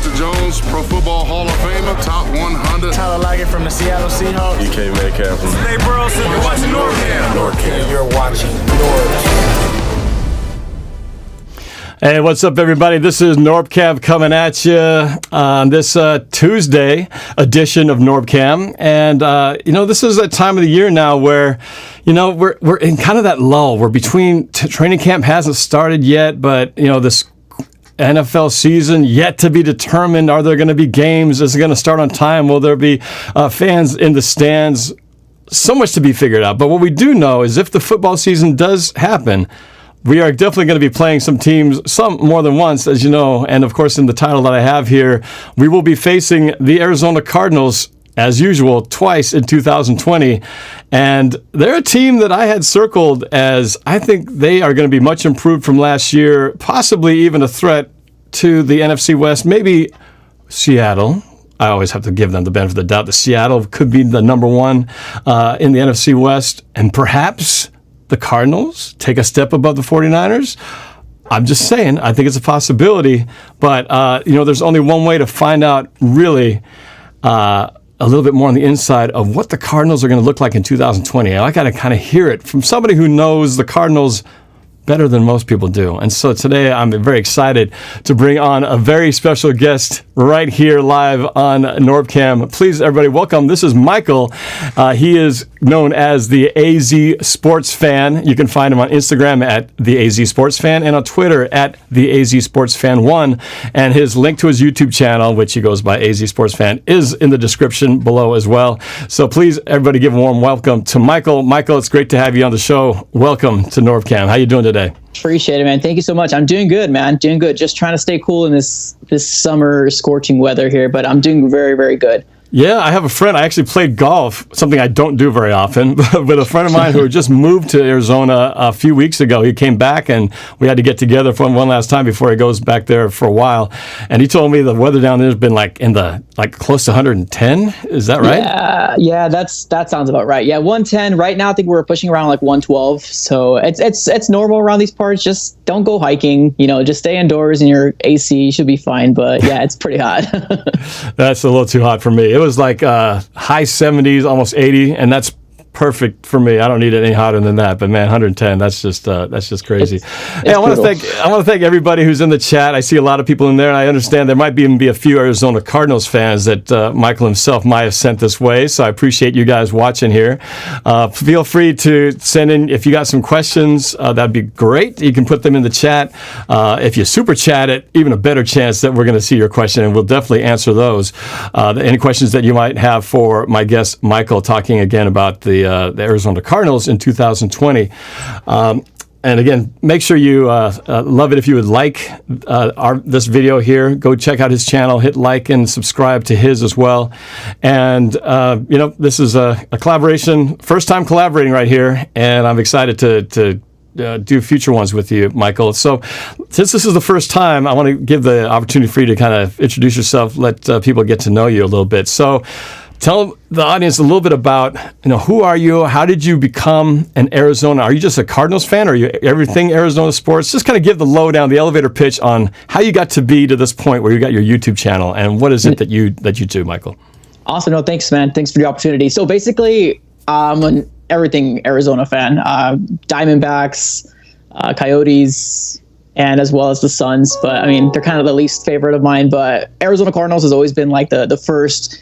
Boelter Jones, Pro Football Hall of Famer, top 100. Tyler Lockett from the Seattle Seahawks. DK Metcalf from Hey Burleson, you're watching NorbCam. NorbCam. You're watching NorbCam. Hey, what's up, everybody? This is NorbCam coming at you on this Tuesday edition of NorbCam. And, this is a time of the year now where, we're in kind of that lull. We're between training camp hasn't started yet, but, this NFL season yet to be determined. Are there going to be games? Is it going to start on time? Will there be fans in the stands? So much to be figured out. But what we do know is if the football season does happen, we are definitely going to be playing some teams, some more than once, as you know. And, of course, in the title that I have here, we will be facing the Arizona Cardinals, as usual, twice in 2020. And they're a team that I had circled as I think they are going to be much improved from last year, possibly even a threat to the NFC West, maybe Seattle. I always have to give them the benefit of the doubt that Seattle could be the number one in the NFC West, and perhaps the Cardinals take a step above the 49ers. I'm just saying, I think it's a possibility, but there's only one way to find out really a little bit more on the inside of what the Cardinals are going to look like in 2020. I got to kind of hear it from somebody who knows the Cardinals better than most people do. And so today I'm very excited to bring on a very special guest right here live on NorbCam. Please, everybody, welcome. This is Michael. He is known as the AZ Sports Fan. You can find him on Instagram at the AZ Sports Fan and on Twitter at the AZ Sports Fan 1. And his link to his YouTube channel, which he goes by AZ Sports Fan, is in the description below as well. So please, everybody, give a warm welcome to Michael. Michael, it's great to have you on the show. Welcome to NorbCam. How you doing today? Appreciate it, man. Thank you so much. I'm doing good, man. Doing good. Just trying to stay cool in this summer scorching weather here, but I'm doing very, very good. Yeah, I have a friend. I actually played golf, something I don't do very often, but a friend of mine who had just moved to Arizona a few weeks ago. He came back, and we had to get together for one last time before he goes back there for a while. And he told me the weather down there has been like close to 110. Is that right? Yeah, that sounds about right. Yeah, 110 right now. I think we're pushing around like 112. So it's normal around these parts. Just don't go hiking. Just stay indoors in your AC. You should be fine. But yeah, it's pretty hot. That's a little too hot for me. It was like high 70s, almost 80, and that's perfect for me. I don't need it any hotter than that. But man, 110, that's just crazy. Hey, I want to thank everybody who's in the chat. I see a lot of people in there, and I understand there might even be a few Arizona Cardinals fans that Michael himself might have sent this way. So I appreciate you guys watching here. Feel free to send in if you got some questions. That'd be great. You can put them in the chat. If you super chat it, even a better chance that we're going to see your question, and we'll definitely answer those. Any questions that you might have for my guest Michael, talking again about the Arizona Cardinals in 2020. And again, make sure you love it if you would like this video here. Go check out his channel, hit like and subscribe to his as well. And, this is a collaboration, first time collaborating right here, and I'm excited to do future ones with you, Michael. So since this is the first time, I want to give the opportunity for you to kind of introduce yourself, let people get to know you a little bit. So tell the audience a little bit about, who are you? How did you become an Arizona? Are you just a Cardinals fan, or are you everything Arizona sports? Just kind of give the lowdown, the elevator pitch on how you got to be to this point where you got your YouTube channel, and what is it that you do, Michael? Awesome. No, thanks, man. Thanks for the opportunity. So basically, I'm an everything Arizona fan. Diamondbacks, Coyotes, and as well as the Suns. But I mean, they're kind of the least favorite of mine. But Arizona Cardinals has always been like the first,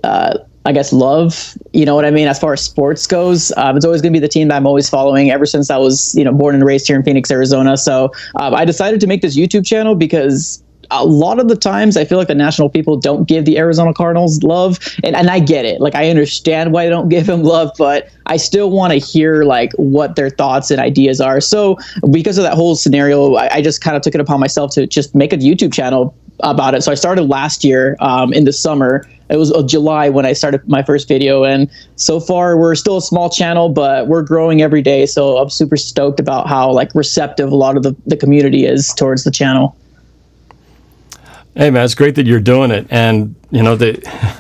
I guess, love, you know what I mean, as far as sports goes. It's always going to be the team that I'm always following ever since I was, born and raised here in Phoenix, Arizona. So I decided to make this YouTube channel because a lot of the times I feel like the national people don't give the Arizona Cardinals love, and I get it. Like, I understand why they don't give them love, but I still want to hear like what their thoughts and ideas are. So because of that whole scenario, I just kind of took it upon myself to just make a YouTube channel about it. So I started last year in the summer. It was July when I started my first video, and so far we're still a small channel, but we're growing every day. So I'm super stoked about how like receptive a lot of the community is towards the channel. Hey man, it's great that you're doing it. And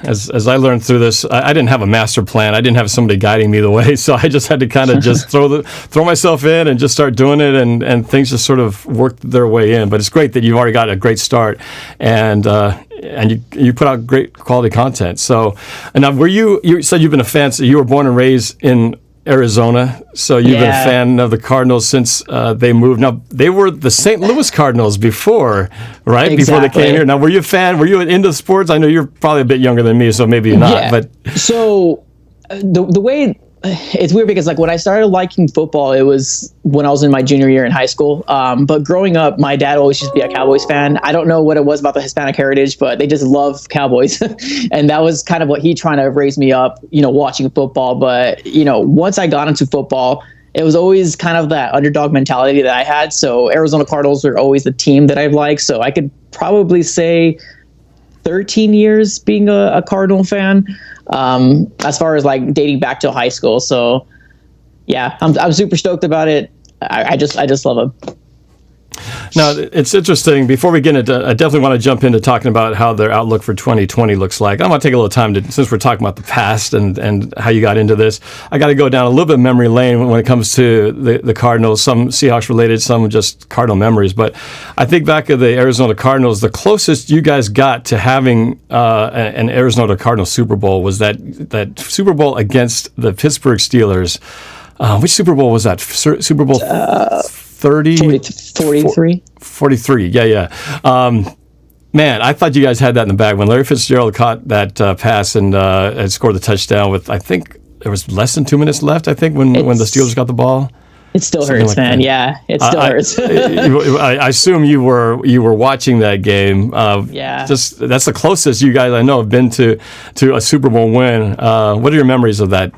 as I learned through this, I didn't have a master plan. I didn't have somebody guiding me the way, so I just had to kind of just throw myself in and just start doing it, and things just sort of worked their way in. But it's great that you've already got a great start, and you put out great quality content. So, and now you said you've been a fan. So you were born and raised in Arizona, so you've been a fan of the Cardinals since they moved. Now, they were the St. Louis Cardinals before, right? Exactly. Before they came here. Now, were you a fan? Were you into sports? I know you're probably a bit younger than me, so maybe you're not. Yeah. But so the way it's weird because like when I started liking football, it was when I was in my junior year in high school. But growing up, my dad always used to be a Cowboys fan. I don't know what it was about the Hispanic heritage, but they just love Cowboys. And that was kind of what he trying to raise me up, watching football. But, once I got into football, it was always kind of that underdog mentality that I had. So Arizona Cardinals were always the team that I've liked. So I could probably say 13 years being a Cardinal fan. As far as like dating back to high school. So yeah, I'm super stoked about it. I just love it. now, it's interesting. Before we get into, I definitely want to jump into talking about how their outlook for 2020 looks like. I'm going to take a little time since we're talking about the past and how you got into this. I got to go down a little bit of memory lane when it comes to the Cardinals, some Seahawks related, some just Cardinal memories. But I think back of the Arizona Cardinals, the closest you guys got to having an Arizona Cardinals Super Bowl was that Super Bowl against the Pittsburgh Steelers. Which Super Bowl was that? Super Bowl 43? 43, yeah. Man, I thought you guys had that in the bag. When Larry Fitzgerald caught that pass and scored the touchdown with, I think, there was less than 2 minutes left, I think, when the Steelers got the ball. It still hurts, like man. That. Yeah, it still hurts. I assume you were watching that game. Yeah. Just that's the closest you guys I know have been to a Super Bowl win. What are your memories of that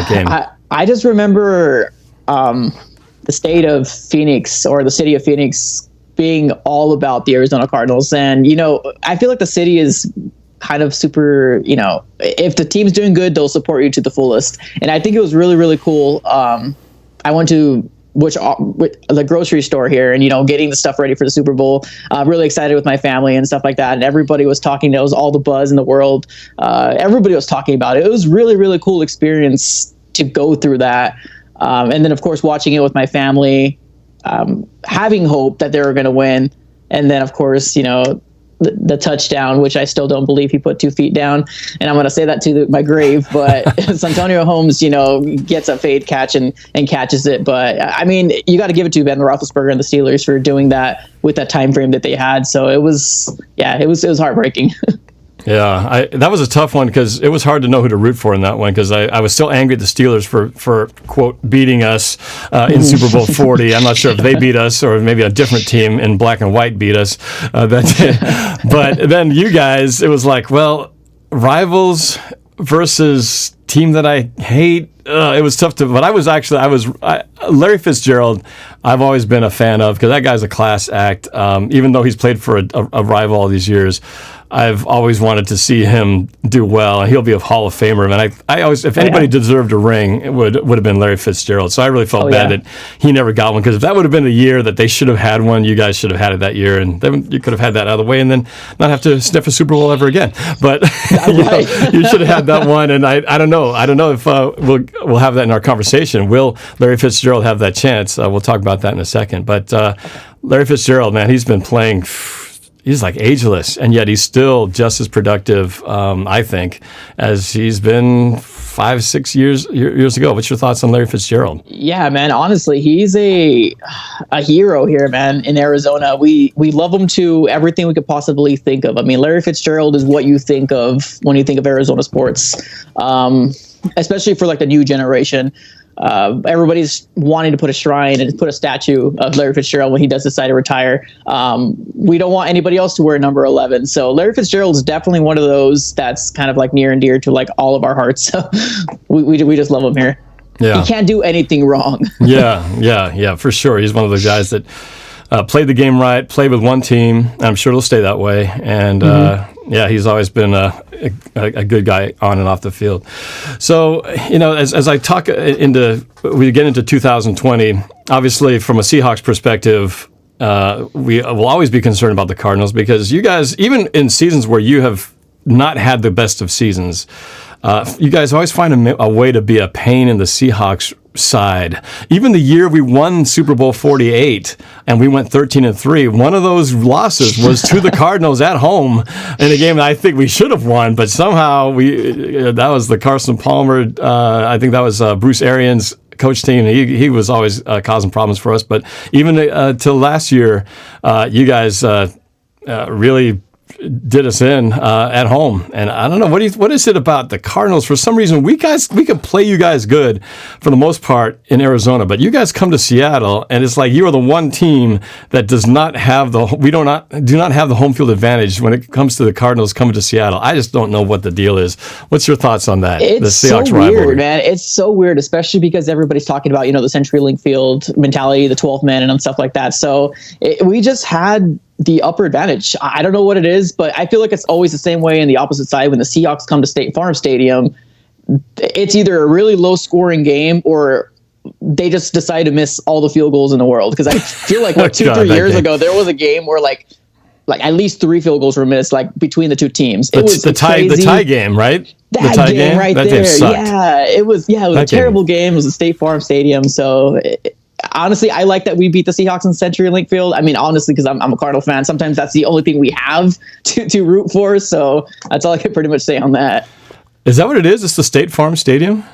game? I just remember the state of Phoenix, or the city of Phoenix, being all about the Arizona Cardinals. And, I feel like the city is kind of super, if the team's doing good, they'll support you to the fullest. And I think it was really, really cool. I went to the grocery store here and, getting the stuff ready for the Super Bowl. Really excited with my family and stuff like that. And everybody was talking. There was all the buzz in the world. Everybody was talking about it. It was really, really cool experience to go through that. And then, of course, watching it with my family, having hope that they were going to win. And then, of course, the touchdown, which I still don't believe he put 2 feet down. And I'm going to say that to my grave. But Santonio Holmes, gets a fade catch and catches it. But, I mean, you got to give it to Ben Roethlisberger and the Steelers for doing that with that time frame that they had. So it was heartbreaking. Yeah, that was a tough one because it was hard to know who to root for in that one because I was still angry at the Steelers for quote, beating us in Super Bowl 40. I'm not sure if they beat us or maybe a different team in black and white beat us that day. But then you guys, it was like, well, rivals versus team that I hate. It was tough but Larry Fitzgerald, I've always been a fan of because that guy's a class act. Even though he's played for a rival all these years, I've always wanted to see him do well, and he'll be a Hall of Famer. And I always, if anybody deserved a ring, it would have been Larry Fitzgerald. So I really felt bad that he never got one because if that would have been the year that they should have had one, you guys should have had it that year, and then you could have had that out of the way, and then not have to sniff a Super Bowl ever again. But you should have had that one, and I don't know if we'll have that in our conversation. Will Larry Fitzgerald have that chance? We'll talk about that in a second. But Larry Fitzgerald, man, he's been playing. He's like ageless, and yet he's still just as productive, I think, as he's been 5-6 years ago. What's your thoughts on Larry Fitzgerald? Yeah, man. Honestly, he's a hero here, man, in Arizona. We love him to everything we could possibly think of. I mean, Larry Fitzgerald is what you think of when you think of Arizona sports, especially for like the new generation. Everybody's wanting to put a shrine and put a statue of Larry Fitzgerald when he does decide to retire. We don't want anybody else to wear number 11. So Larry Fitzgerald is definitely one of those that's kind of like near and dear to like all of our hearts. So we just love him here. Yeah. He can't do anything wrong. Yeah, for sure. He's one of those guys that played the game right, played with one team. I'm sure it'll stay that way. And he's always been a good guy on and off the field. So, as I we get into 2020, obviously from a Seahawks perspective, we will always be concerned about the Cardinals because you guys, even in seasons where you have not had the best of seasons, you guys always find a way to be a pain in the Seahawks side. Even the year we won Super Bowl 48 and we went 13-3, one of those losses was to the Cardinals at home in a game that I think we should have won, but somehow that was the Carson Palmer, I think that was Bruce Arians' coach team. He was always causing problems for us, but even till last year, you guys really did us in at home, and I don't know what is it about the Cardinals? For some reason, we could play you guys good for the most part in Arizona, but you guys come to Seattle, and it's like you are the one team that do not have the home field advantage when it comes to the Cardinals coming to Seattle. I just don't know what the deal is. What's your thoughts on that? It's the Seahawks so weird, rivalry? man. It's so weird, especially because everybody's talking about the CenturyLink Field mentality, the 12th man, and stuff like that. So we just had the upper advantage. I don't know what it is, but I feel like it's always the same way in the opposite side. When the Seahawks come to State Farm Stadium, it's either a really low scoring game or they just decide to miss all the field goals in the world. Because I feel like 2-3 years ago, there was a game where like at least 3 field goals were missed, like between the two teams. It was the tie game, right? That tie game right that there. Sucked. Yeah, it was a terrible game. It was a State Farm Stadium. So honestly, I like that we beat the Seahawks in CenturyLink Field. I mean, honestly, because I'm a Cardinal fan, sometimes that's the only thing we have to root for. So that's all I can pretty much say on that. Is that what it is? It's the State Farm Stadium?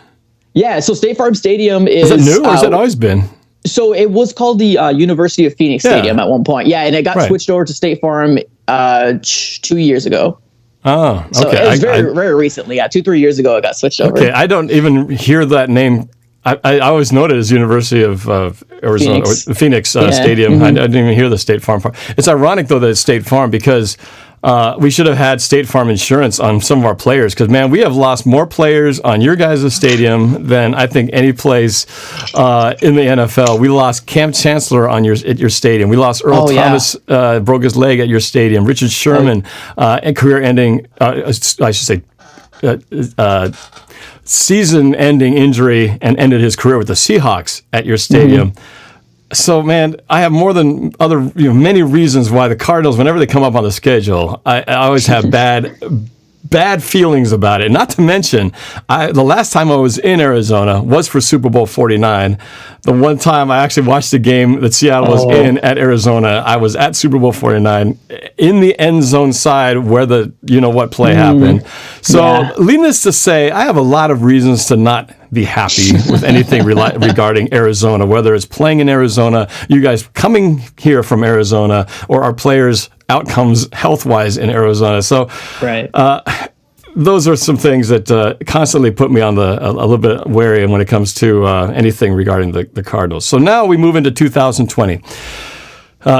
Yeah, so State Farm Stadium is... Is it new or has it always been? So it was called the University of Phoenix Stadium at one point. Yeah, and it got switched over to State Farm 2 years ago. Oh, okay. So it was very recently. Yeah, 2-3 years ago it got switched over. Okay, I don't even hear that name. I always know it as University of Arizona, Phoenix Stadium. Mm-hmm. I didn't even hear the State Farm part. It's ironic, though, that it's State Farm because we should have had State Farm insurance on some of our players because, man, we have lost more players on your guys' stadium than I think any place in the NFL. We lost Cam Chancellor at your stadium. We lost Earl Thomas, broke his leg at your stadium. Richard Sherman, and career-ending, I should say, season-ending injury and ended his career with the Seahawks at your stadium. Mm-hmm. So, man, I have more than many reasons why the Cardinals, whenever they come up on the schedule, I always have bad feelings about it. Not to mention, the last time I was in Arizona was for Super Bowl 49. The one time I actually watched the game that Seattle was in at Arizona, I was at Super Bowl 49 in the end zone side where the play happened. So, needless to say, I have a lot of reasons to not be happy with anything regarding Arizona, whether it's playing in Arizona, you guys coming here from Arizona, or our players' outcomes health-wise in Arizona. So those are some things that constantly put me on a little bit wary when it comes to anything regarding the Cardinals. So now we move into 2020.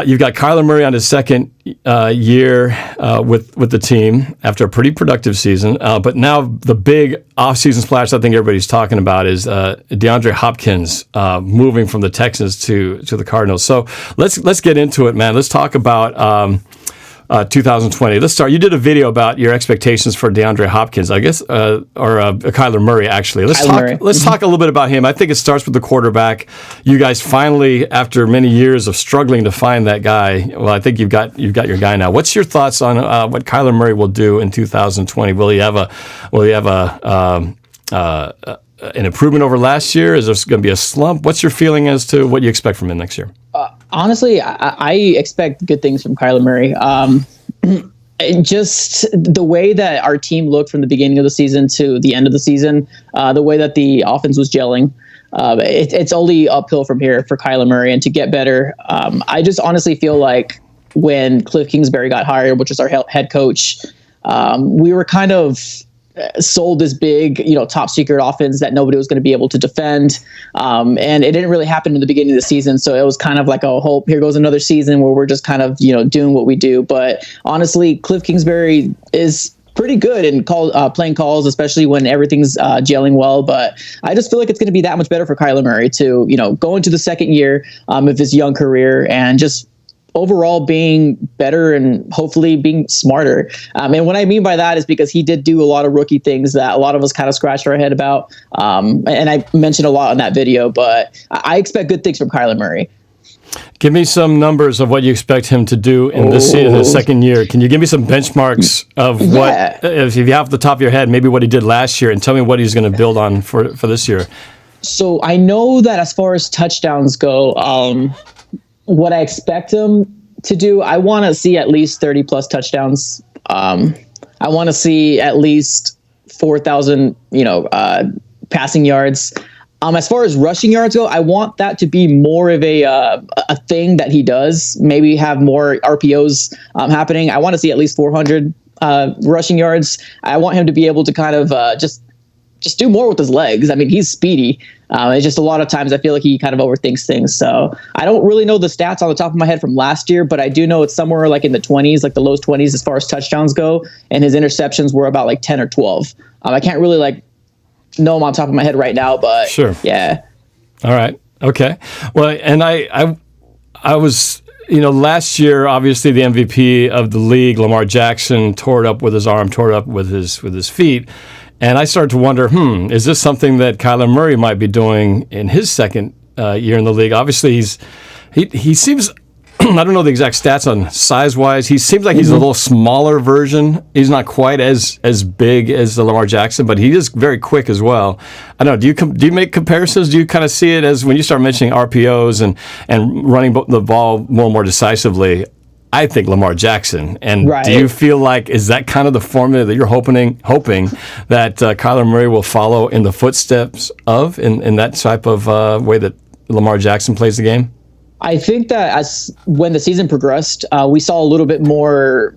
You've got Kyler Murray on his second year with the team after a pretty productive season. But now the big offseason splash I think everybody's talking about is DeAndre Hopkins moving from the Texans to the Cardinals. So let's get into it, man. Let's talk about 2020. Let's start. You did a video about your expectations for DeAndre Hopkins, I guess, or Kyler Murray, actually. Let's talk a little bit about him. I think it starts with the quarterback. You guys finally, after many years of struggling to find that guy, well, I think you've got your guy now. What's your thoughts on what Kyler Murray will do in 2020? Will he have an improvement over last year? Is there going to be a slump? What's your feeling as to what you expect from him next year? Honestly, I expect good things from Kyler Murray. Just the way that our team looked from the beginning of the season to the end of the season, the way that the offense was gelling, it's only uphill from here for Kyler Murray. And to get better, I just honestly feel like when Cliff Kingsbury got hired, which is our head coach, we were kind of sold this big, top secret offense that nobody was going to be able to defend. And it didn't really happen in the beginning of the season. So it was kind of like, oh, hope here goes another season where we're just kind of, doing what we do. But honestly, Cliff Kingsbury is pretty good in playing calls, especially when everything's gelling well. But I just feel like it's going to be that much better for Kyler Murray to, go into the second year of his young career and just overall being better and hopefully being smarter. And what I mean by that is because he did do a lot of rookie things that a lot of us kind of scratched our head about. And I mentioned a lot on that video, but I expect good things from Kyler Murray. Give me some numbers of what you expect him to do in this season, his second year. Can you give me some benchmarks of what, if you have the top of your head, maybe what he did last year, and tell me what he's going to build on for this year? So I know that as far as touchdowns go, what I expect him to do, I want to see at least 30 plus touchdowns. I want to see at least 4,000, passing yards. As far as rushing yards go, I want that to be more of a thing that he does. Maybe have more RPOs happening. I want to see at least 400 rushing yards. I want him to be able to kind of just do more with his legs. I mean, he's speedy. It's just a lot of times I feel like he kind of overthinks things. So I don't really know the stats on the top of my head from last year, but I do know it's somewhere like in the 20s, like the low 20s as far as touchdowns go. And his interceptions were about like 10 or 12. I can't really know him on top of my head right now, but sure. Yeah. All right. Okay. Well, and I was, last year, obviously the MVP of the league, Lamar Jackson, tore it up with his arm, tore it up with his feet. And I started to wonder, is this something that Kyler Murray might be doing in his second year in the league? Obviously, he seems, I don't know the exact stats on size-wise. He seems like he's a little smaller version. He's not quite as big as the Lamar Jackson, but he is very quick as well. I don't know. Do you make comparisons? Do you kind of see it as when you start mentioning RPOs and running the ball more and more decisively? I think Lamar Jackson. And right. Do you feel like, is that kind of the formula that you're hoping that Kyler Murray will follow in the footsteps of in that type of way that Lamar Jackson plays the game? I think that when the season progressed, we saw a little bit more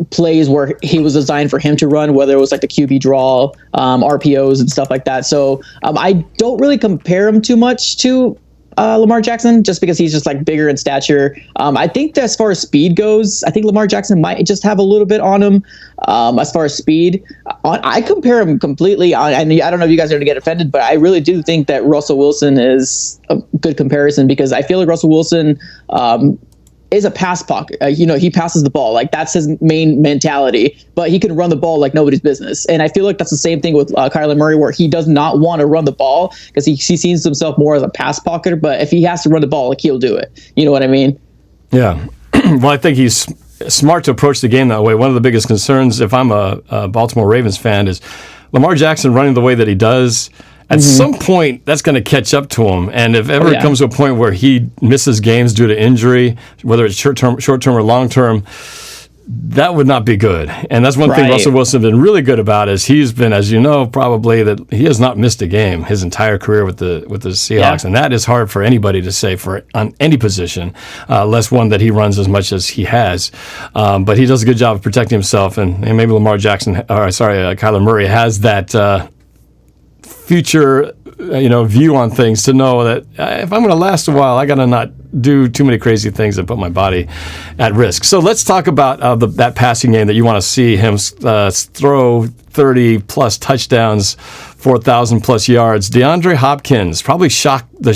plays where he was designed for him to run, whether it was like the QB draw, RPOs and stuff like that. So I don't really compare him too much to Lamar Jackson, just because he's just like bigger in stature. I think that as far as speed goes, I think Lamar Jackson might just have a little bit on him. As far as speed, I compare him completely. And I don't know if you guys are going to get offended, but I really do think that Russell Wilson is a good comparison, because I feel like Russell Wilson is a pass pocket. He passes the ball. Like, that's his main mentality, but he can run the ball like nobody's business. And I feel like that's the same thing with Kyler Murray, where he does not want to run the ball because he sees himself more as a pass pocketer. But if he has to run the ball, like, he'll do it. You know what I mean? Yeah. Well, I think he's smart to approach the game that way. One of the biggest concerns, if I'm a Baltimore Ravens fan, is Lamar Jackson running the way that he does. At some point, that's going to catch up to him. And if ever it comes to a point where he misses games due to injury, whether it's short-term or long-term, that would not be good. And that's one thing Russell Wilson has been really good about, is he's been, as you know, probably, that he has not missed a game his entire career with the Seahawks. Yeah. And that is hard for anybody to say on any position, less one that he runs as much as he has. But he does a good job of protecting himself. And maybe Kyler Murray has that future view on things, to know that if I'm going to last a while, I got to not do too many crazy things that put my body at risk. So let's talk about that passing game that you want to see him throw 30 plus touchdowns, 4,000 plus yards. Deandre Hopkins, probably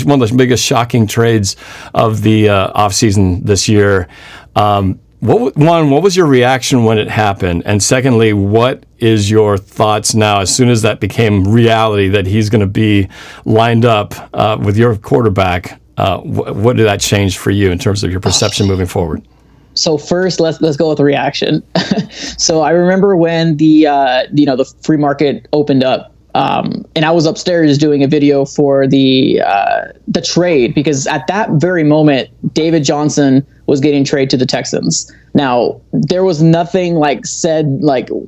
one of the biggest shocking trades of the offseason this year. What was your reaction when it happened? And secondly, what is your thoughts now, as soon as that became reality, that he's going to be lined up with your quarterback? What did that change for you in terms of your perception moving forward? So first, let's go with the reaction. So I remember when the free market opened up. And I was upstairs doing a video for the trade, because at that very moment, David Johnson was getting traded to the Texans. Now, there was nothing said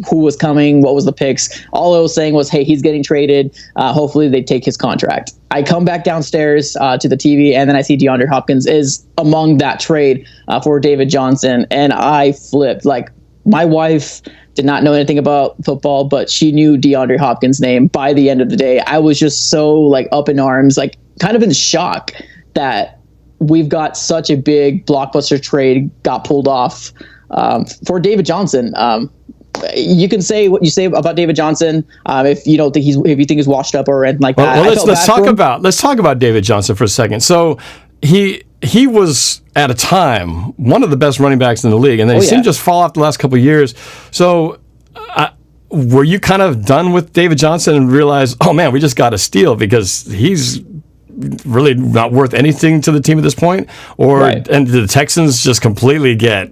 who was coming, what was the picks. All I was saying was, hey, he's getting traded. Hopefully they take his contract. I come back downstairs to the TV, and then I see DeAndre Hopkins is among that trade for David Johnson. And I flipped. My wife did not know anything about football, but she knew DeAndre Hopkins' name. By the end of the day, I was just so up in arms, kind of in shock that we've got such a big blockbuster trade got pulled off for David Johnson. You can say what you say about David Johnson if you don't think if you think he's washed up or anything like that. Well, let's talk about David Johnson for a second. So he was, at a time, one of the best running backs in the league, and then he seemed to just fall off the last couple of years. So were you kind of done with David Johnson and realized, oh man, we just got to steal, because he's really not worth anything to the team at this point? Or Right. and did the Texans just completely get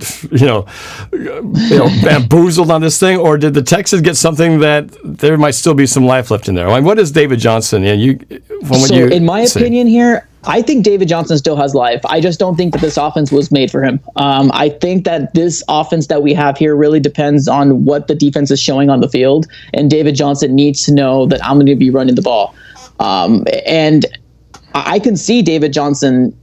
bamboozled on this thing? Or did the Texans get something that there might still be some life left in there? I mean, what is David Johnson? In my opinion here, I think David Johnson still has life. I just don't think that this offense was made for him. I think that this offense that we have here really depends on what the defense is showing on the field. And David Johnson needs to know that I'm going to be running the ball. And I can see David Johnson,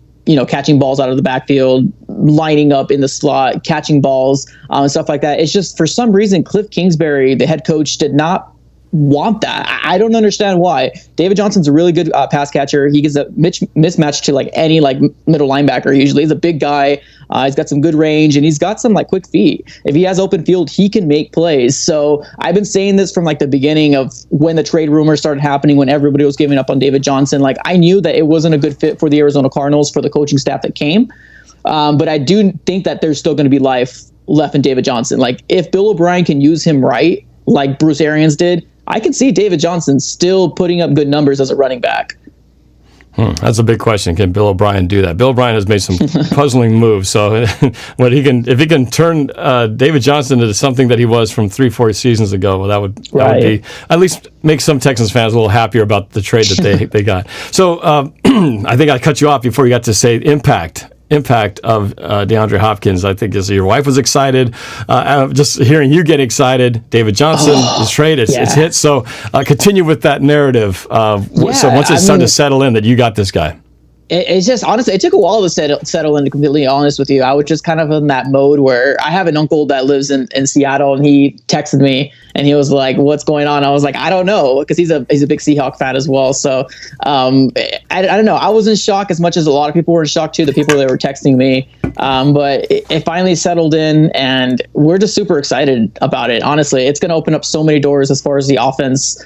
catching balls out of the backfield, lining up in the slot, catching balls, and stuff like that. It's just for some reason, Cliff Kingsbury, the head coach, did not want that. I don't understand why. David Johnson's a really good pass catcher. He gives a mismatch to any middle linebacker. Usually, he's a big guy. He's got some good range, and he's got some quick feet. If he has open field, he can make plays. So I've been saying this from the beginning of when the trade rumors started happening, when everybody was giving up on David Johnson. I knew that it wasn't a good fit for the Arizona Cardinals, for the coaching staff that came. But I do think that there's still going to be life left in David Johnson. If Bill O'Brien can use him right, like Bruce Arians did, I can see David Johnson still putting up good numbers as a running back. That's a big question. Can Bill O'Brien do that? Bill O'Brien has made some puzzling moves. So if he can turn David Johnson into something that he was from 3-4 seasons ago, well, that would be at least make some Texans fans a little happier about the trade that they got. So I think I cut you off before you got to say impact of DeAndre Hopkins. I think your wife was excited. Just hearing you get excited, David Johnson, his trade, it's hit. So continue with that narrative. So once it started to settle in that you got this guy. It's just, honestly, it took a while to settle in, to completely honest with you. I was just kind of in that mode where I have an uncle that lives in Seattle, and he texted me and he was like, "What's going on?" I was like, "I don't know," because he's a big Seahawks fan as well. So I don't know. I was in shock as much as a lot of people were in shock too, the people that were texting me. But it finally settled in, and we're just super excited about it. Honestly, it's going to open up so many doors as far as the offense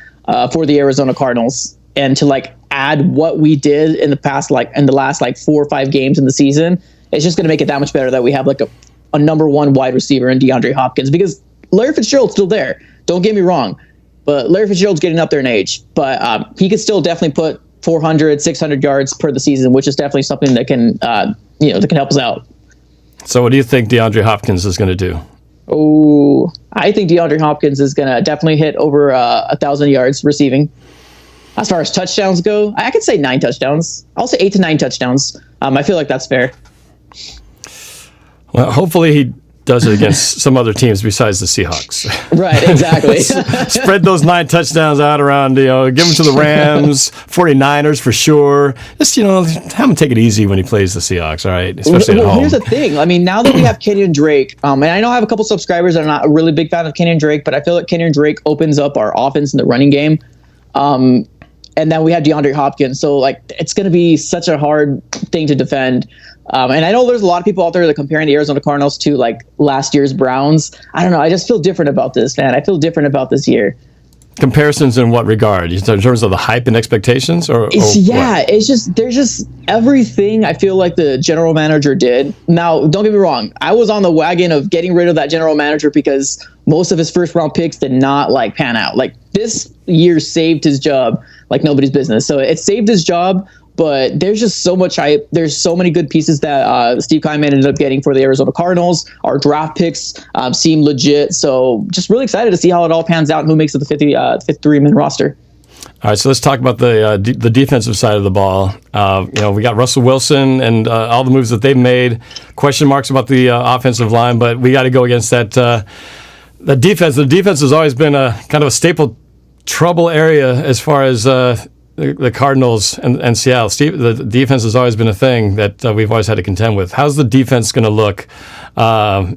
for the Arizona Cardinals. And to add what we did in the past, in the last 4 or 5 games in the season, it's just going to make it that much better that we have a number one wide receiver in DeAndre Hopkins, because Larry Fitzgerald's still there. Don't get me wrong, but Larry Fitzgerald's getting up there in age, but he could still definitely put 400, 600 yards per the season, which is definitely something that can, that can help us out. So what do you think DeAndre Hopkins is going to do? Oh, I think DeAndre Hopkins is going to definitely hit over 1,000 yards receiving. As far as touchdowns go, I could say 9 touchdowns. I'll say 8 to 9 touchdowns. I feel like that's fair. Well, hopefully he does it against some other teams besides the Seahawks. Right, exactly. Spread those 9 touchdowns out around, give them to the Rams, 49ers for sure. Just, have him take it easy when he plays the Seahawks, all right? Especially at home. Here's the thing. I mean, now that we have Kenyon Drake, and I know I have a couple subscribers that are not a really big fan of Kenyon Drake, but I feel like Kenyon Drake opens up our offense in the running game. And then we have DeAndre Hopkins. So, it's going to be such a hard thing to defend. And I know there's a lot of people out there that are comparing the Arizona Cardinals to, last year's Browns. I don't know. I just feel different about this, man. I feel different about this year. Comparisons in what regard? In terms of the hype and expectations? There's just everything I feel like the general manager did. Now, don't get me wrong. I was on the wagon of getting rid of that general manager because most of his first round picks did not pan out. This year saved his job like nobody's business. So it saved his job, but there's just so much hype. There's so many good pieces that Steve Keiman ended up getting for the Arizona Cardinals. Our draft picks seem legit. So just really excited to see how it all pans out and who makes it the 53-man roster. All right, so let's talk about the defensive side of the ball. We got Russell Wilson and all the moves that they've made. Question marks about the offensive line, but we got to go against that defense. The defense has always been a kind of a staple trouble area as far as the Cardinals and Seattle. Steve, the defense has always been a thing that we've always had to contend with. How's the defense going to look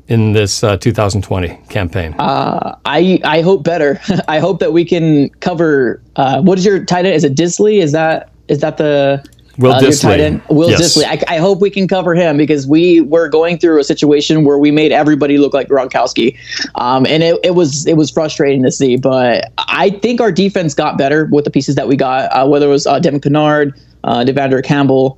in this 2020 campaign? I hope better. I hope that we can cover. What is your tight end? Is it Disley? Is that the Will Disley? Will Yes. Disley. I hope we can cover him because we were going through a situation where we made everybody look like Gronkowski, and it was frustrating to see. But I think our defense got better with the pieces that we got, whether it was Devin Kennard, Devander Campbell,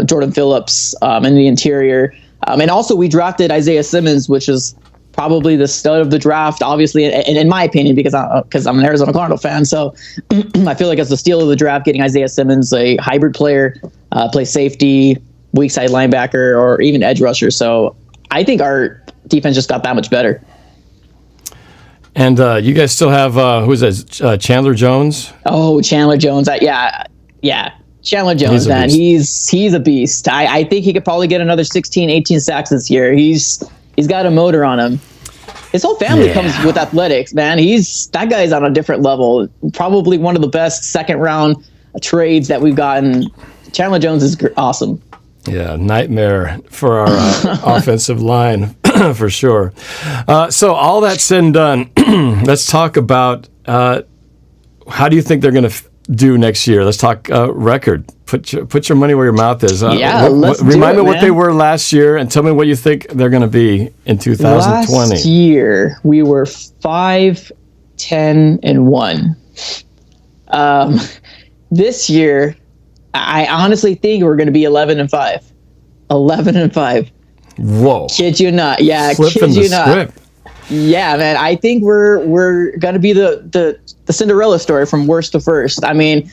Jordan Phillips in the interior, and also we drafted Isaiah Simmons, which is probably the stud of the draft, obviously, and in my opinion, because I'm an Arizona Cardinal fan. So I feel like it's the steal of the draft, getting Isaiah Simmons, a hybrid player, play safety, weak side linebacker, or even edge rusher. So I think our defense just got that much better. And you guys still have, who is that, Chandler Jones? Oh, Chandler Jones. Yeah. Chandler Jones, man. He's a beast. I think he could probably get another 16, 18 sacks this year. He's got a motor on him. His whole family comes with athletics, man. That guy's on a different level. Probably one of the best second-round trades that we've gotten. Chandler Jones is awesome. Yeah, nightmare for our offensive line, for sure. So all that said and done, let's talk about how do you think they're going to do next year? Let's talk record. Put your money where your mouth is. Remind me what they were last year, and tell me what you think they're going to be in 2020. Last year we were 5-10-1. This year, I honestly think we're going to be 11-5. 11-5. Whoa! Kid you not? Yeah, kid you not? Yeah, man. I think we're going to be the Cinderella story from worst to first. I mean,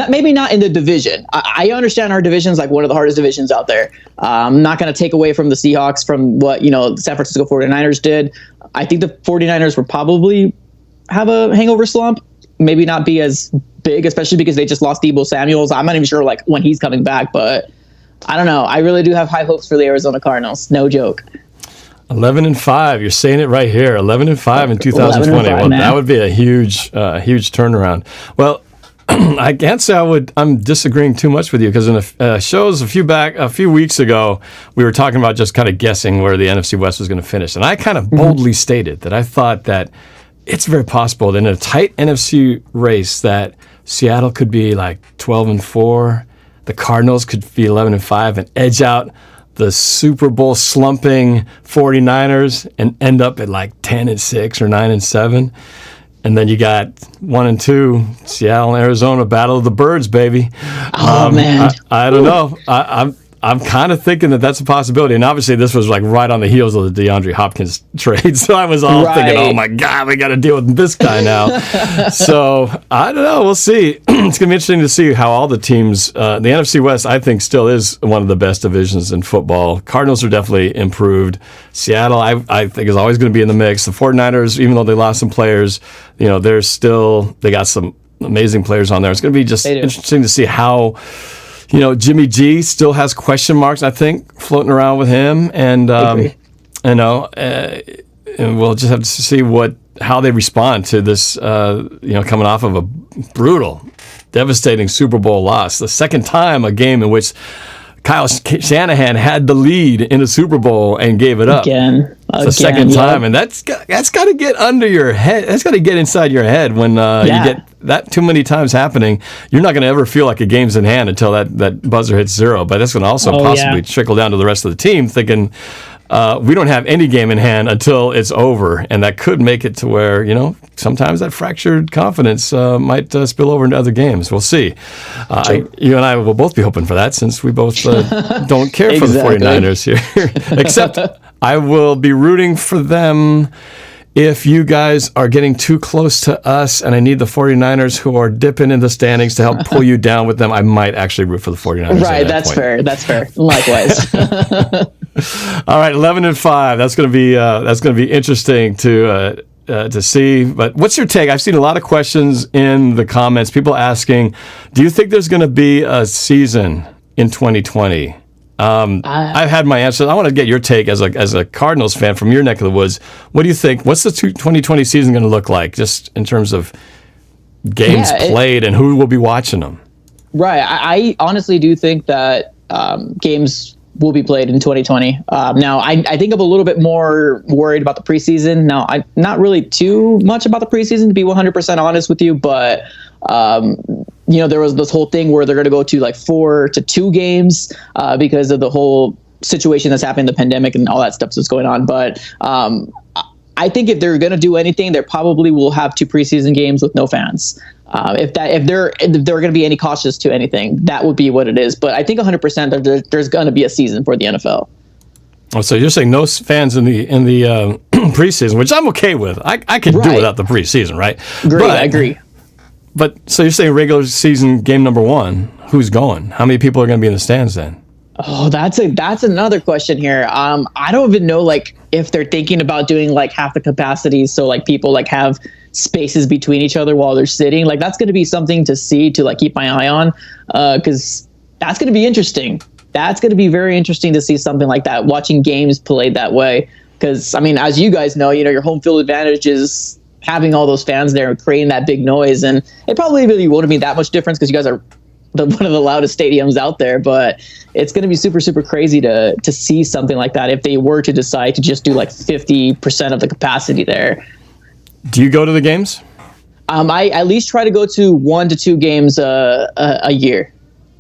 maybe not in the division. I understand our division's like one of the hardest divisions out there. I'm not going to take away from the Seahawks from what, the San Francisco 49ers did. I think the 49ers will probably have a hangover slump. Maybe not be as big, especially because they just lost Deebo Samuels. I'm not even sure like when he's coming back, but I don't know. I really do have high hopes for the Arizona Cardinals. No joke. 11-5. You're saying it right here. 11-5 in 2020. Well, that would be a huge turnaround. Well, I can't say I'm disagreeing too much with you, because in the shows a few weeks ago, we were talking about just kind of guessing where the NFC West was going to finish, and I kind of boldly stated that I thought that it's very possible that in a tight NFC race that Seattle could be like 12-4, the Cardinals could be 11-5 and edge out the Super Bowl slumping 49ers and end up at like 10-6 or 9-7. And then you got 1-2, Seattle and Arizona, Battle of the Birds, baby. Oh, man. I don't know. I'm kind of thinking that that's a possibility. And obviously this was like right on the heels of the DeAndre Hopkins trade. So I was all thinking, oh my God, we got to deal with this guy now. So I don't know. We'll see. It's going to be interesting to see how all the teams, the NFC West, I think still is one of the best divisions in football. Cardinals are definitely improved. Seattle, I think is always going to be in the mix. The 49ers, even though they lost some players, they got some amazing players on there. It's going to be just interesting to see how, Jimmy G still has question marks, I think, floating around with him, and and we'll just have to see how they respond to this. Coming off of a brutal, devastating Super Bowl loss, the second time a game in which Kyle Shanahan had the lead in a Super Bowl and gave it up. Again, the second time, and that's got to get under your head. That's got to get inside your head when you get that too many times happening. You're not going to ever feel like a game's in hand until that buzzer hits zero. But that's going to also possibly trickle down to the rest of the team, thinking we don't have any game in hand until it's over, and that could make it to where sometimes that fractured confidence might spill over into other games. We'll see. You and I will both be hoping for that, since we both don't care for the 49ers here. Except I will be rooting for them if you guys are getting too close to us, and I need the 49ers who are dipping in the standings to help pull you down with them. I might actually root for the 49ers. Right, that's fair. That's fair. Likewise. All right, 11-5. That's going to be interesting to see. But what's your take? I've seen a lot of questions in the comments. People asking, do you think there's going to be a season in 2020? I've had my answer. I want to get your take as a Cardinals fan from your neck of the woods. What do you think? What's the 2020 season going to look like, just in terms of games played and who will be watching them? Right. I honestly do think that games will be played in 2020. Now, I think I'm a little bit more worried about the preseason. Now, I'm not really too much about the preseason, to be 100% honest with you, but there was this whole thing where they're going to go to like 4 to 2 games because of the whole situation that's happening, the pandemic and all that stuff that's going on. But I think if they're going to do anything, they probably will have 2 preseason games with no fans. If they're going to be any cautious to anything, that would be what it is. But I think 100% there's going to be a season for the NFL. Oh, so you're saying no fans in the preseason, which I'm okay with. I can do without the preseason, right? I agree. But so you're saying regular season game number 1, who's going? How many people are going to be in the stands then? Oh, that's another question here. I don't even know like if they're thinking about doing like half the capacity, so like people like have spaces between each other while they're sitting. Like that's going to be something to see, to like keep my eye on, because that's going to be interesting. That's going to be very interesting to see something like that, watching games played that way. Because, I mean, as you guys know, your home field advantage is having all those fans there and creating that big noise. And it probably really won't be that much difference because you guys are one of the loudest stadiums out there. But it's going to be super, super crazy to see something like that if they were to decide to just do like 50% of the capacity there. Do you go to the games? I at least try to go to 1 to 2 games a year.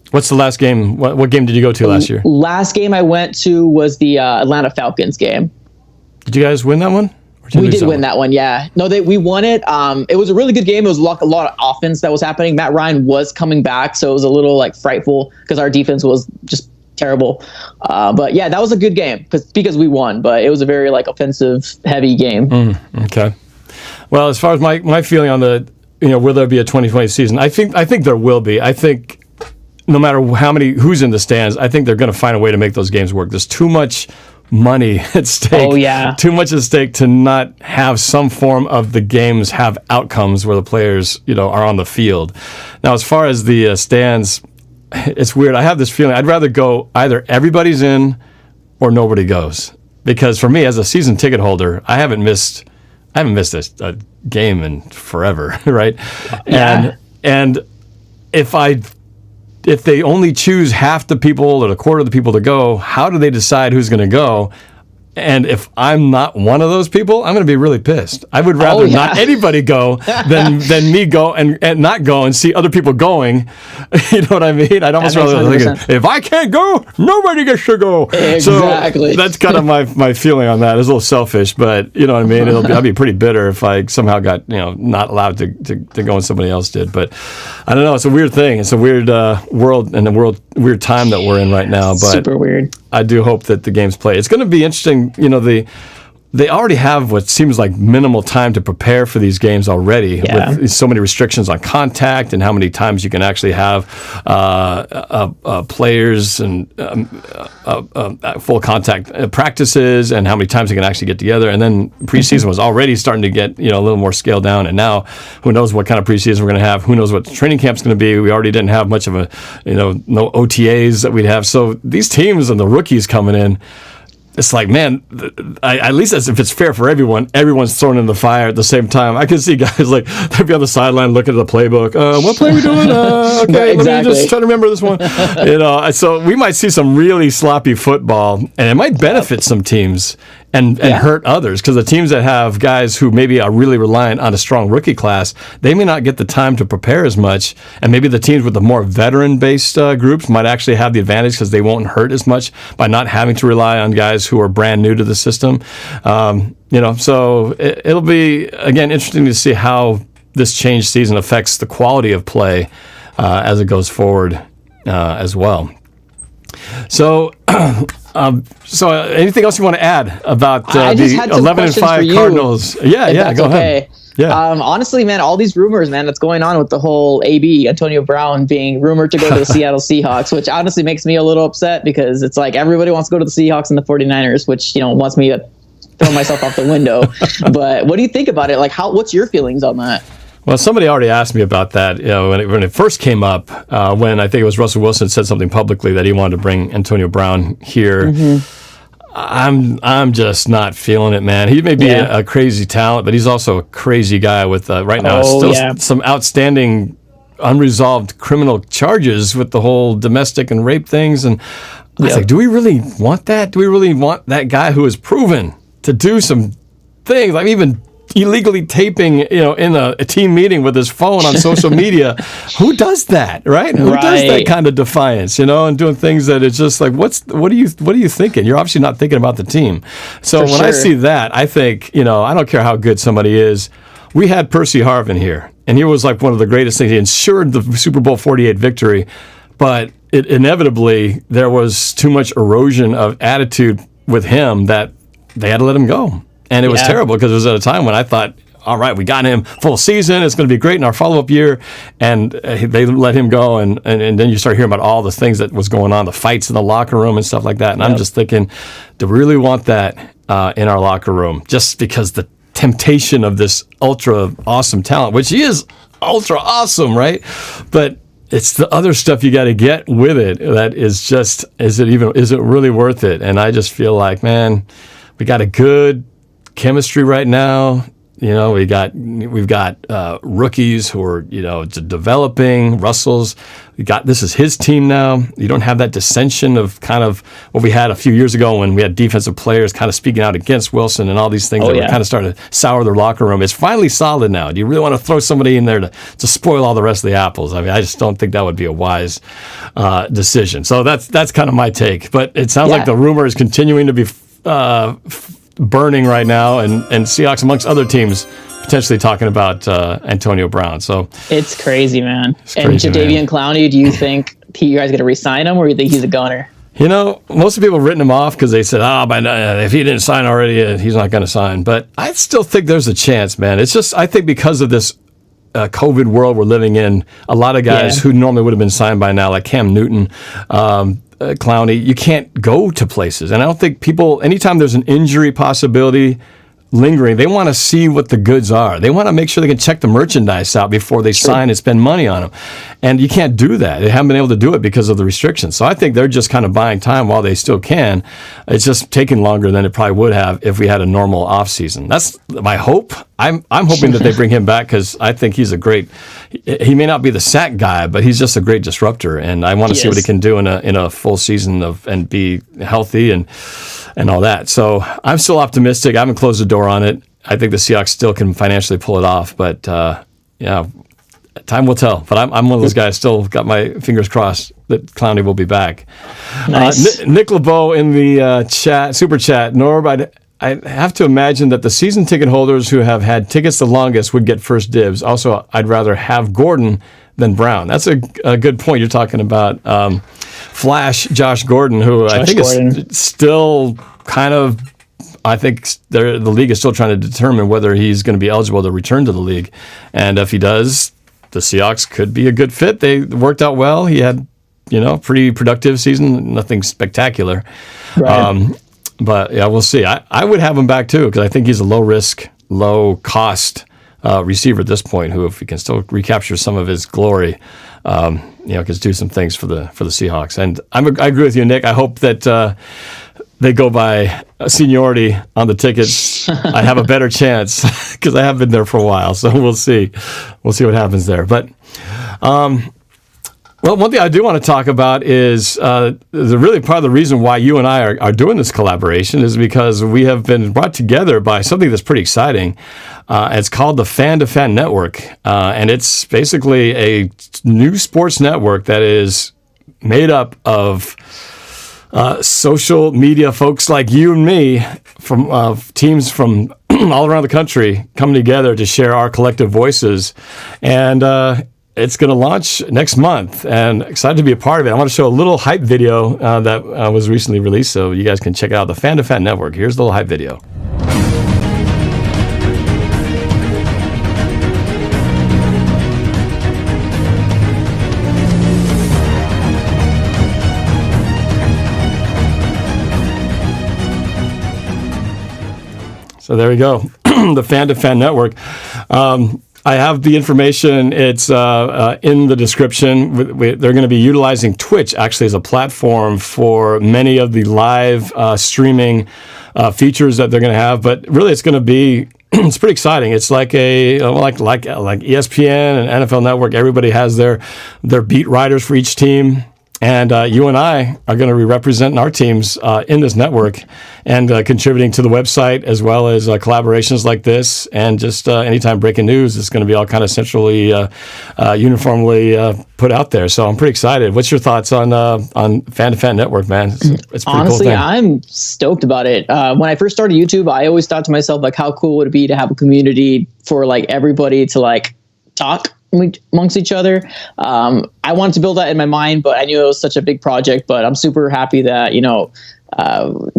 What's the last game? What game did you go to last year? Last game I went to was the Atlanta Falcons game. Did you guys win that one? We did win that one, yeah. No, we won it. It was a really good game. It was a lot of offense that was happening. Matt Ryan was coming back, so it was a little like frightful because our defense was just terrible. But yeah, that was a good game because we won. But it was a very like offensive heavy game. Okay. Well, as far as my feeling on the will there be a 2020 season? I think there will be. I think no matter who's in the stands, I think they're going to find a way to make those games work. There's too much money at stake. Oh, yeah. Too much at stake to not have some form of the games have outcomes where the players, are on the field. Now, as far as the stands, it's weird. I have this feeling I'd rather go either everybody's in or nobody goes. Because for me, as a season ticket holder, I haven't missed a game in forever, right? Yeah. And if they only choose half the people or a quarter of the people to go, how do they decide who's going to go? And if I'm not one of those people, I'm going to be really pissed. I would rather not anybody go than me go and not go and see other people going. You know what I mean? I'd almost rather think, if I can't go, nobody gets to go. Exactly. So that's kind of my feeling on that. It's a little selfish, but you know what I mean? I'd be pretty bitter if I somehow got not allowed to go and somebody else did. But I don't know. It's a weird thing. It's a weird world and weird time that we're in right now. But super weird. I do hope that the games play. It's going to be interesting. They already have what seems like minimal time to prepare for these games already, with so many restrictions on contact and how many times you can actually have players and full contact practices, and how many times they can actually get together. And then preseason was already starting to get a little more scaled down, and now who knows what kind of preseason we're going to have? Who knows what training camp's going to be? We already didn't have much of no OTAs that we'd have. So these teams and the rookies coming in. It's like, man, at least as if it's fair for everyone's thrown in the fire at the same time. I can see guys like they'll be on the sideline looking at the playbook. What play are we doing? Okay, exactly. Let me just try to remember this one. So we might see some really sloppy football, and it might benefit some teams and hurt others, because the teams that have guys who maybe are really reliant on a strong rookie class, they may not get the time to prepare as much, and maybe the teams with the more veteran-based groups might actually have the advantage because they won't hurt as much by not having to rely on guys who are brand new to the system. So it'll be, again, interesting to see how this changed season affects the quality of play as it goes forward as well. So, anything else you want to add about the 11-5 Cardinals? Yeah, go ahead. Yeah. Honestly, man, all these rumors, man, that's going on with the whole AB, Antonio Brown, being rumored to go to the Seattle Seahawks, which honestly makes me a little upset, because it's like everybody wants to go to the Seahawks and the 49ers, which, wants me to throw myself out the window. But what do you think about it? Like, what's your feelings on that? Well, somebody already asked me about that. When it first came up, when I think it was Russell Wilson said something publicly that he wanted to bring Antonio Brown here. Mm-hmm. I'm just not feeling it, man. He may be a crazy talent, but he's also a crazy guy with right now some outstanding unresolved criminal charges with the whole domestic and rape things. And I was like, do we really want that? Do we really want that guy who is proven to do some things, like even illegally taping, in a team meeting with his phone on social media? Who does that, right? Who does that kind of defiance, and doing things that it's just like, what are you thinking? You're obviously not thinking about the team. So I see that, I think, I don't care how good somebody is. We had Percy Harvin here, and he was like one of the greatest things. He ensured the Super Bowl 48 victory, but inevitably there was too much erosion of attitude with him that they had to let him go. And it was terrible because it was at a time when I thought, all right, we got him full season. It's going to be great in our follow-up year. And they let him go. And then you start hearing about all the things that was going on, the fights in the locker room and stuff like that. And I'm just thinking, do we really want that in our locker room? Just because the temptation of this ultra awesome talent, which he is ultra awesome, right? But it's the other stuff you got to get with it that is just, is it really worth it? And I just feel like, man, we got a good chemistry right now. You know, we've got rookies who are, developing. Russell's, this is his team now. You don't have that dissension of kind of what we had a few years ago when we had defensive players kind of speaking out against Wilson and all these things that were kind of starting to sour their locker room. It's finally solid now. Do you really want to throw somebody in there to spoil all the rest of the apples? I mean, I just don't think that would be a wise decision. So that's kind of my take. But it sounds like the rumor is continuing to be burning right now, and Seahawks amongst other teams potentially talking about Antonio Brown. So it's crazy, man. And Jadeveon Clowney, do you think you guys going to re-sign him, or do you think he's a goner? Most of the people have written him off because they said, if he didn't sign already, he's not going to sign. But I still think there's a chance, man. It's just, I think because of this COVID world we're living in, a lot of guys who normally would have been signed by now, like Cam Newton, Clowney, you can't go to places. And I don't think people, anytime there's an injury possibility lingering, they want to see what the goods are. They want to make sure they can check the merchandise out before they sign and spend money on them. And you can't do that. They haven't been able to do it because of the restrictions. So I think they're just kind of buying time while they still can. It's just taking longer than it probably would have if we had a normal off season. That's my hope. I'm hoping that they bring him back because I think he's he may not be the sack guy, but he's just a great disruptor. And I want to see what he can do in a full season and be healthy and all that. So I'm still optimistic. I haven't closed the door on it. I think the Seahawks still can financially pull it off, but time will tell. But I'm one of those guys still got my fingers crossed that Clowney will be back. Nice. Nick LeBeau in the super chat. Norb, I have to imagine that the season ticket holders who have had tickets the longest would get first dibs. Also, I'd rather have Gordon than Brown. That's a good point. You're talking about Flash Josh Gordon, who I think is still kind of, I think the league is still trying to determine whether he's going to be eligible to return to the league. And if he does, the Seahawks could be a good fit. They worked out well. He had, pretty productive season, nothing spectacular. Right. But yeah, we'll see. I would have him back too because I think he's a low risk, low cost receiver at this point. Who, if he can still recapture some of his glory, can do some things for the Seahawks. And I agree with you, Nick. I hope that they go by seniority on the tickets. I have a better chance because I have been there for a while. So we'll see. We'll see what happens there. But. Well, one thing I do want to talk about is really part of the reason why you and I are doing this collaboration is because we have been brought together by something that's pretty exciting. It's called the Fan-to-Fan Network, and it's basically a new sports network that is made up of social media folks like you and me from teams from all around the country coming together to share our collective voices. And it's going to launch next month, and excited to be a part of it. I want to show a little hype video that was recently released, so you guys can check out the Fan-to-Fan Network. Here's the little hype video. So there we go, the Fan-to-Fan Network. I have the information. It's in the description. They're going to be utilizing Twitch actually as a platform for many of the live streaming features that they're going to have. But really, it's going to be it's pretty exciting. It's like like ESPN and NFL Network. Everybody has their beat writers for each team. And you and I are going to be representing our teams in this network and contributing to the website, as well as collaborations like this. And just anytime breaking news, it's going to be all kind of centrally, uniformly put out there. So I'm pretty excited. What's your thoughts on Fan-to-Fan Network, man? It's a pretty Honestly, cool thing. I'm stoked about it. When I first started YouTube, I always thought to myself, like, how cool would it be to have a community for like everybody to like talk amongst each other. I wanted to build that in my mind, but I knew it was such a big project. But I'm super happy that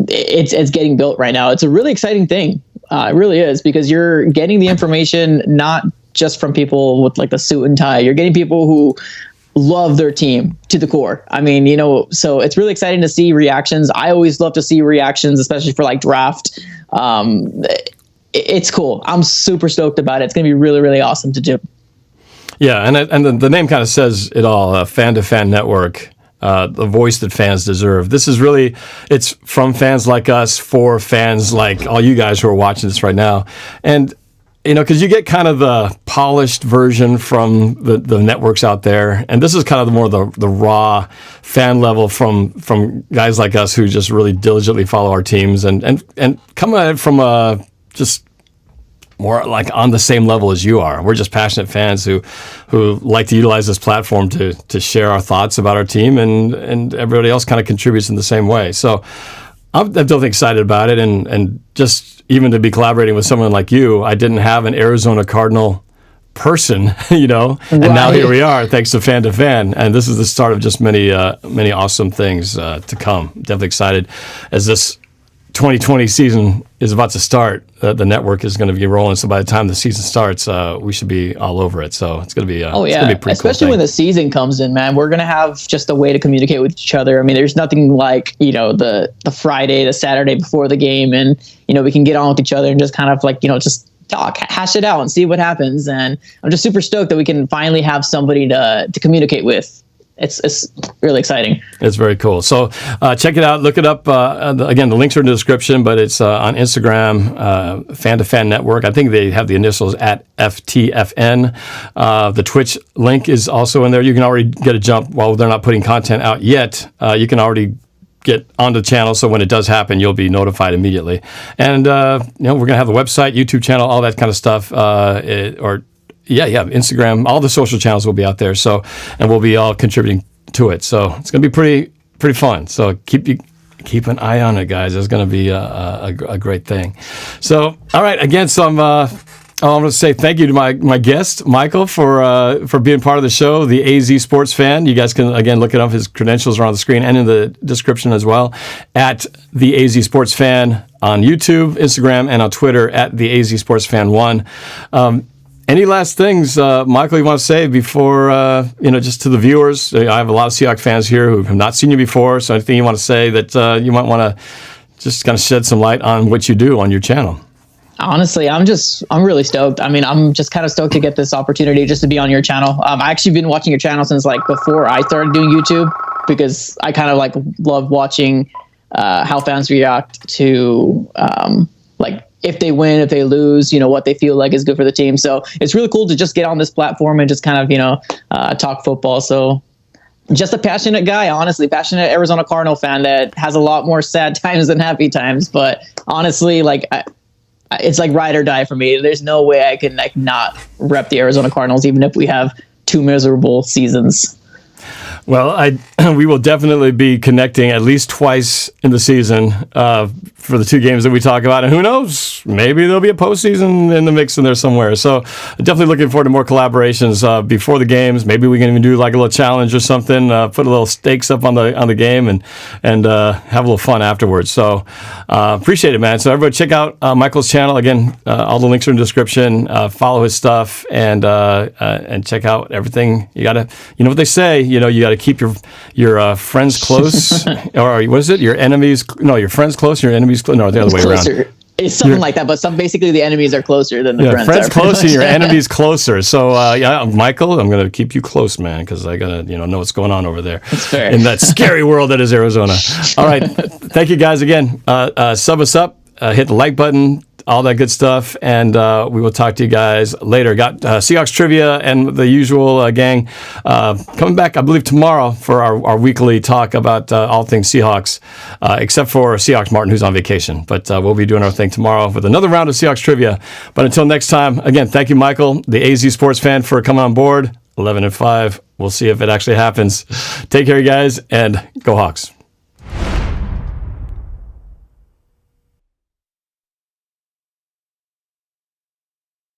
it's getting built right now. It's a really exciting thing. It really is, because you're getting the information not just from people with like the suit and tie. You're getting people who love their team to the core. I mean, so it's really exciting to see reactions. I always love to see reactions, especially for like draft. It's cool. I'm super stoked about it. It's going to be really, really awesome to do. Yeah, and the name kind of says it all, fan-to-fan network, the voice that fans deserve. This is really, it's from fans like us for fans like all you guys who are watching this right now. And because you get kind of the polished version from the networks out there, and this is kind of the raw fan level from guys like us who just really diligently follow our teams and come at it from just more like on the same level as you are. We're just passionate fans who like to utilize this platform to share our thoughts about our team, and everybody else kind of contributes in the same way. So I'm definitely excited about it, and just even to be collaborating with someone like you. I didn't have an Arizona Cardinal person, and now here we are, thanks to Fan to Fan, and this is the start of just many awesome things to come. Definitely excited as this 2020 season is about to start. The network is going to be rolling, so by the time the season starts, we should be all over it. So it's going to be it's going to be a pretty especially cool when the season comes in, man. We're going to have just a way to communicate with each other. I mean, there's nothing like the Friday, the Saturday before the game, and we can get on with each other and just kind of like just talk, hash it out, and see what happens. And I'm just super stoked that we can finally have somebody to communicate with. It's really exciting. It's very cool. So check it out. Look it up. Again, the links are in the description, but it's on Instagram, Fan to Fan Network. I think they have the initials at FTFN. The Twitch link is also in there. You can already get a jump while they're not putting content out yet. You can already get on the channel, so when it does happen, you'll be notified immediately. And we're going to have the website, YouTube channel, all that kind of stuff, Instagram, all the social channels will be out there. So, and we'll be all contributing to it. So it's going to be pretty fun. So keep an eye on it, guys. It's going to be a great thing. So, all right. Again, I'm going to say thank you to my guest, Michael, for being part of the show, the AZ Sports Fan. You guys can, again, look it up. His credentials are on the screen and in the description as well, at the AZ Sports Fan on YouTube, Instagram, and on Twitter at the AZ Sports Fan 1. Any last things, Michael, you want to say before, just to the viewers? I have a lot of Seahawks fans here who have not seen you before, so anything you want to say that you might want to just kind of shed some light on what you do on your channel? Honestly, I'm really stoked. I mean, I'm just kind of stoked to get this opportunity just to be on your channel. I've actually been watching your channel since like before I started doing YouTube, because I kind of like love watching how fans react to if they win, if they lose, what they feel like is good for the team. So it's really cool to just get on this platform and just kind of, talk football. So just a passionate guy, honestly, passionate Arizona Cardinal fan that has a lot more sad times than happy times. But honestly, it's like ride or die for me. There's no way I can not rep the Arizona Cardinals, even if we have 2 miserable seasons. Well, we will definitely be connecting at least twice in the season for the 2 games that we talk about. And who knows, maybe there'll be a postseason in the mix in there somewhere. So definitely looking forward to more collaborations before the games. Maybe we can even do like a little challenge or something, put a little stakes up on the game and have a little fun afterwards. So appreciate it, man. So everybody check out Michael's channel. Again, all the links are in the description. Follow his stuff and check out everything. You got to, what they say, you got to keep your friends close, or what is it? Your enemies? No, your friends close. Your enemies? No, the other way around. It's something like that, but basically the enemies are closer than the friends. Friends closer, your enemies closer. So, Michael, I'm going to keep you close, man, because I got to, know what's going on over there in that scary world that is Arizona. All right, thank you guys again. Sub us up, hit the like button, all that good stuff, and we will talk to you guys later. Got Seahawks trivia and the usual gang coming back, I believe, tomorrow for our weekly talk about all things Seahawks, except for Seahawks Martin, who's on vacation. But we'll be doing our thing tomorrow with another round of Seahawks trivia. But until next time, again, thank you, Michael, the AZ Sports Fan, for coming on board. 11-5. We'll see if it actually happens. Take care, you guys, and go Hawks.